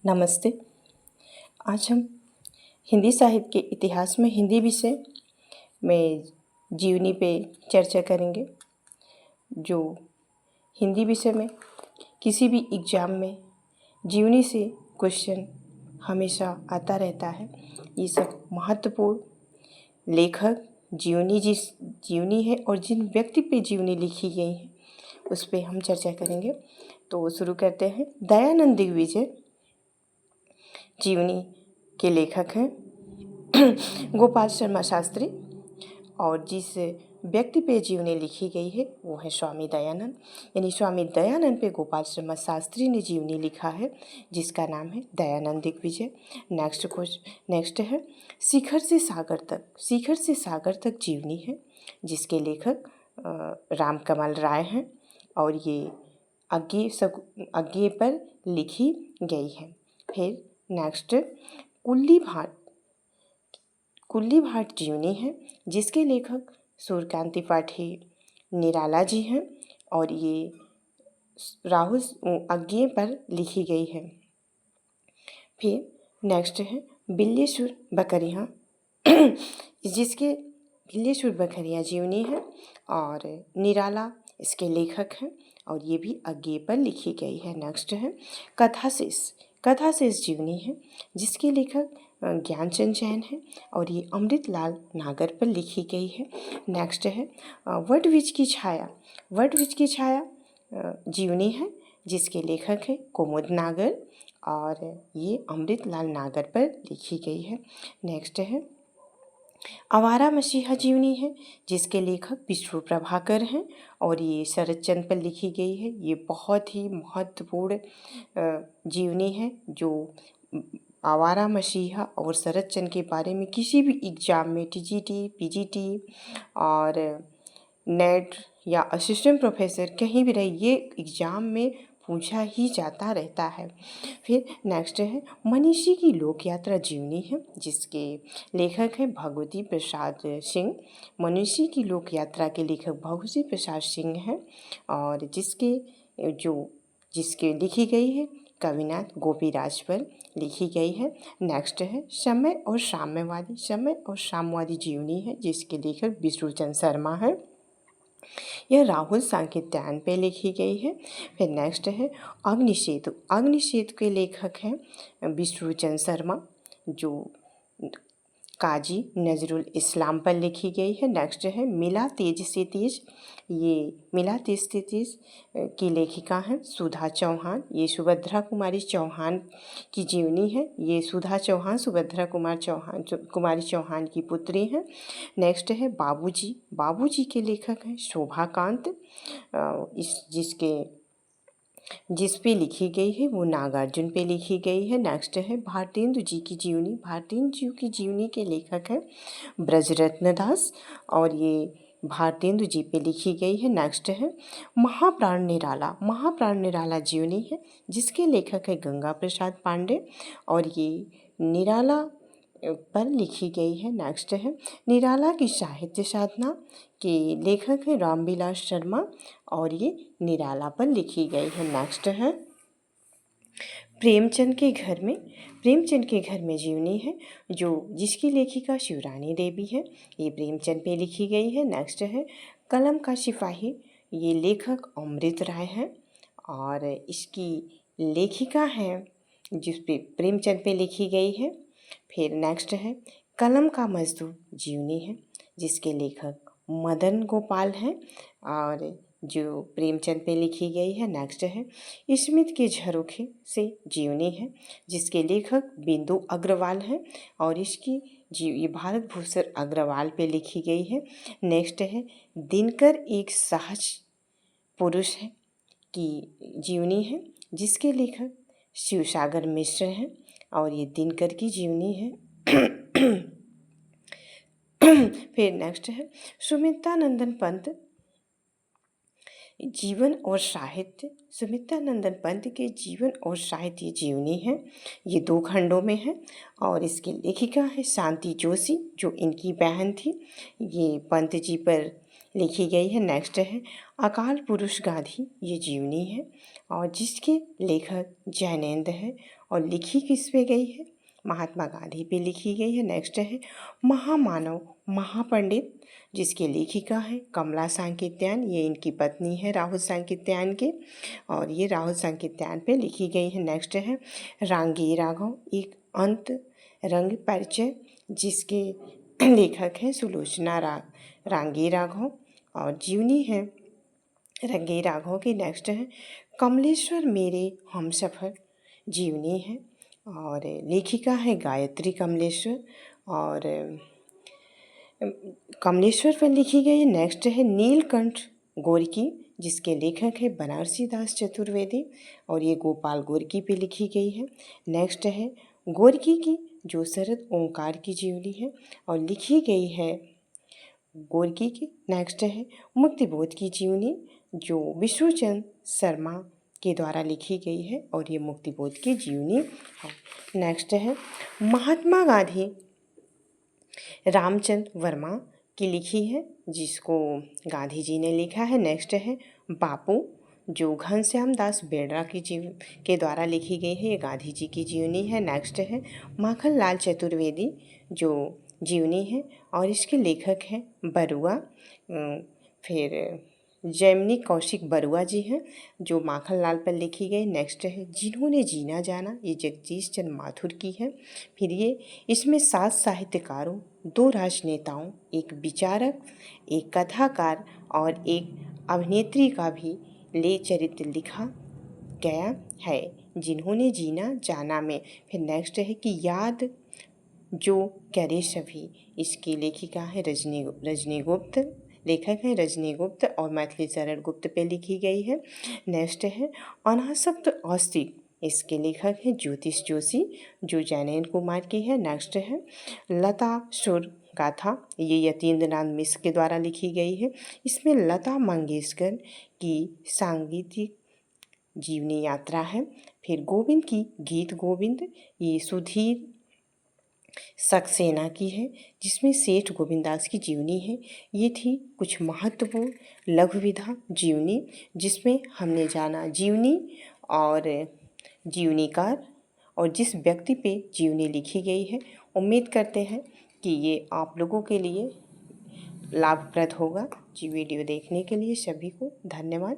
नमस्ते। आज हम हिंदी साहित्य के इतिहास में हिंदी विषय में जीवनी पे चर्चा करेंगे। जो हिंदी विषय में किसी भी एग्ज़ाम में जीवनी से क्वेश्चन हमेशा आता रहता है। ये सब महत्वपूर्ण लेखक जीवनी जिस जीवनी है और जिन व्यक्ति पे जीवनी लिखी गई है उस पे हम चर्चा करेंगे। तो शुरू करते हैं। दयानंद दिग्विजय जीवनी के लेखक हैं गोपाल शर्मा शास्त्री, और जिस व्यक्ति पे जीवनी लिखी गई है वो है स्वामी दयानंद। यानी स्वामी दयानंद पे गोपाल शर्मा शास्त्री ने जीवनी लिखा है जिसका नाम है दयानंद दिग्विजय। नेक्स्ट है शिखर से सागर तक। शिखर से सागर तक जीवनी है जिसके लेखक रामकमल राय हैं और ये अज्ञे पर लिखी गई है। फिर नेक्स्ट कुल्ली भाट जीवनी है जिसके लेखक सूर्यकांत त्रिपाठी निराला जी हैं और ये राहुल अज्ञे पर लिखी गई है। फिर नेक्स्ट है बिल्लेश्वर बकरियाँ जिसके बिल्लेश्वर बकरियाँ जीवनी है और निराला इसके लेखक हैं और ये भी अज्ञे पर लिखी गई है। नेक्स्ट है कथाशेष जीवनी है जिसके लेखक ज्ञानचंद जैन है और ये अमृतलाल नागर पर लिखी गई है। नेक्स्ट है वटवृक्ष की छाया जीवनी है जिसके लेखक है कुमुद नागर और ये अमृतलाल नागर पर लिखी गई है। नेक्स्ट है आवारा मसीहा जीवनी है जिसके लेखक विष्णु प्रभाकर हैं और ये शरद चंद्र पर लिखी गई है। ये बहुत ही महत्वपूर्ण जीवनी है। जो आवारा मसीहा और शरद चंद्र के बारे में किसी भी एग्ज़ाम में टीजीटी, पीजीटी और नेट या असिस्टेंट प्रोफेसर कहीं भी रहे ये एग्ज़ाम में पूछा ही जाता रहता है। फिर नेक्स्ट है मनीषी की लोक यात्रा जीवनी है जिसके लेखक हैं भगवती प्रसाद सिंह। मनीषी की लोक यात्रा के लेखक भगवती प्रसाद सिंह हैं और जिसके लिखी गई है कविनाथ गोपीराज पर लिखी गई है। नेक्स्ट है समय और साम्यवादी जीवनी है जिसके लेखक विष्णुचंद्र शर्मा है। यह राहुल सांकृत्यायन पे लिखी गई है। फिर नेक्स्ट है अग्निसेतु के लेखक हैं विष्णुचंद्र शर्मा जो काजी नजरुल इस्लाम पर लिखी गई है। नेक्स्ट है मिला तेज से तेज। ये मिला तेज से तेज की लेखिका हैं सुधा चौहान। ये सुभद्रा कुमारी चौहान की जीवनी है। ये सुधा चौहान सुभद्रा कुमारी चौहान की पुत्री हैं। नेक्स्ट है बाबूजी के लेखक हैं शोभाकांत। जिस पे लिखी गई है वो नागार्जुन पे लिखी गई है। नेक्स्ट है भारतेंदु जी की जीवनी। भारतेंदु जी की जीवनी के लेखक हैं ब्रजरत्न दास और ये भारतेंदु जी पे लिखी गई है। नेक्स्ट है महाप्राण निराला जीवनी है जिसके लेखक है गंगा प्रसाद पांडे और ये निराला पर लिखी गई है। नेक्स्ट है निराला की साहित्य साधना के लेखक है रामविलास शर्मा और ये निराला पर लिखी गई है। नेक्स्ट है प्रेमचंद के घर में जीवनी है जिसकी लेखिका शिवरानी देवी है। ये प्रेमचंद पे लिखी गई है। नेक्स्ट है कलम का सिपाही। ये लेखक अमृत राय है और इसकी लेखिका है जिस पे प्रेमचंद पे लिखी गई है। फिर नेक्स्ट है कलम का मजदूर जीवनी है जिसके लेखक मदन गोपाल हैं और जो प्रेमचंद पे लिखी गई है। नेक्स्ट है स्मिथ के झरोखे से जीवनी है जिसके लेखक बिंदु अग्रवाल हैं और ये भारत भूषण अग्रवाल पे लिखी गई है। नेक्स्ट है दिनकर एक सहज पुरुष है की जीवनी है जिसके लेखक शिवसागर मिश्र हैं और ये दिनकर की जीवनी है। फिर नेक्स्ट है सुमित्रानंदन पंत जीवन और साहित्य। सुमित्रानंदन पंत के जीवन और साहित्य जीवनी है। ये 2 खंडों में है और इसकी लेखिका है शांति जोशी जो इनकी बहन थी। ये पंत जी पर लिखी गई है। नेक्स्ट है अकाल पुरुष गांधी, ये जीवनी है और जिसके लेखक जैनेंद्र है और लिखी किस पे गई है, महात्मा गांधी पे लिखी गई है। नेक्स्ट है महामानव महापंडित, जिसके लेखिका है कमला सांकृत्यायन, ये इनकी पत्नी है राहुल सांकृत्यायन के और ये राहुल सांकृत्यायन पे लिखी गई है। नेक्स्ट है रांगी राघव, एक अंत रंग परिचय, जिसके लेखक हैं सुलोचना रांगी राघव और जीवनी है रंगी राघव की। नेक्स्ट है कमलेश्वर मेरे हमसफ़र, जीवनी है और लेखिका है गायत्री कमलेश्वर और कमलेश्वर पर लिखी गई। नेक्स्ट है नीलकंठ गोरकी, जिसके लेखक है बनारसी दास चतुर्वेदी और ये गोपाल गोरकी पे लिखी गई है। नेक्स्ट है गोरकी की जो शरद ओंकार की जीवनी है और लिखी गई है गोरकी की। नेक्स्ट है मुक्तिबोध की जीवनी, जो विष्णुचंद शर्मा के द्वारा लिखी गई है और ये मुक्तिबोध की जीवनी है। नेक्स्ट है महात्मा गांधी रामचंद्र वर्मा की लिखी है, जिसको गांधी जी ने लिखा है। नेक्स्ट है बापू, जो घनश्याम दास बेड़रा की के द्वारा लिखी गई है, ये गांधी जी की जीवनी है। नेक्स्ट है माखनलाल चतुर्वेदी, जो जीवनी है और इसके लेखक हैं बरुआ, फिर जैमिनी कौशिक बरुआ जी हैं, जो माखनलाल पर लिखी गई। नेक्स्ट है जिन्होंने जीना जाना, ये जगदीश चंद्र माथुर की है। फिर ये इसमें 7 साहित्यकारों, 2 राजनेताओं, एक विचारक, एक कथाकार और एक अभिनेत्री का भी ले चरित्र लिखा गया है, जिन्होंने जीना जाना में। फिर नेक्स्ट है कि याद जो करे सभी, इसकी लेखिका है रजनी गुप्त, लेखक है रजनी गुप्त और मैथिली शरण गुप्त पे लिखी गई है। नेक्स्ट है अनासक्त अस्तिक, इसके लेखक हैं ज्योतिष जोशी, जो जैनैन कुमार की है। नेक्स्ट है लता सुर गाथा, ये यतीन्द्रनाथ मिश्र के द्वारा लिखी गई है। इसमें लता मंगेशकर की सांगीतिक जीवनी यात्रा है। फिर गोविंद की गीत गोविंद, ये सुधीर सक्सेना की है, जिसमें सेठ गोविंदास की जीवनी है। ये थी कुछ महत्वपूर्ण लघु विधा जीवनी, जिसमें हमने जाना जीवनी और जीवनीकार और जिस व्यक्ति पे जीवनी लिखी गई है। उम्मीद करते हैं कि ये आप लोगों के लिए लाभप्रद होगा। जी, वीडियो देखने के लिए सभी को धन्यवाद।